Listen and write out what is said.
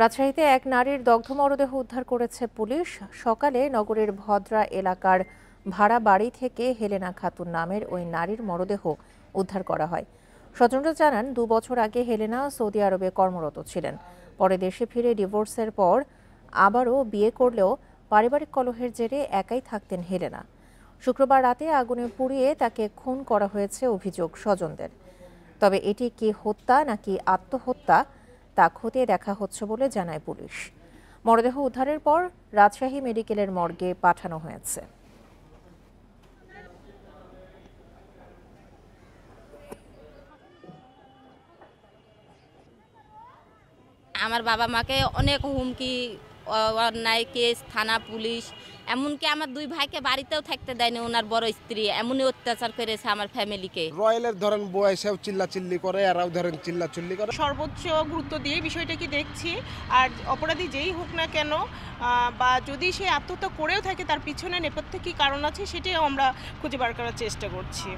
রাজশাহীতে এক নারীর দগ্ধ মরদেহ উদ্ধার করেছে পুলিশ। সকালে নগরের ভদ্রা এলাকার ভাড়া বাড়ি থেকে হেলেনা খাতুন নামের ওই নারীর মরদেহ উদ্ধার করা হয়। স্বজনরা জানান, 2 বছর আগে হেলেনা সৌদি আরবে কর্মরত ছিলেন। পরে দেশে ফিরে ডিভোর্সের পর আবারও বিয়ে করলেও পারিবারিক কলহের জেরে একাই থাকতেন হেলেনা। শুক্রবার রাতে আগুনে পুড়িয়ে তাকে খুন করা হয়েছে অভিযোগ স্বজনদের। তবে এটি কি হত্যা নাকি আত্মহত্যা তা খতিয়ে দেখা হচ্ছে বলে জানায় পুলিশ। মরদেহ উদ্ধারের পর রাজশাহী মেডিকেলের মর্গে পাঠানো হয়েছে। আমার বাবা মাকে অনেক হুমকি, অন্যায় কেস, থানা, পুলিশ, এমনকি আমার 2 ভাইকে বাড়িতেও থাকতে দেয়নি। ওনার বড় স্ত্রী এমনই অত্যাচার করেছে আমার ফ্যামিলিকে। রয়্যালের ধরেন বয়সেও চিল্লাচিল্লি করে, এরাও ধরেন চিল্লাচিল্লি করে। সর্বোচ্চ গুরুত্ব দিয়ে বিষয়টাকে দেখছি। আর অপরাধী যেই হোক না কেন, বা যদি সে আত্মহত্যা করেও থাকে, তার পিছনে নেপথ্যে কী কারণ আছে সেটাও আমরা খুঁজে বার করার চেষ্টা করছি।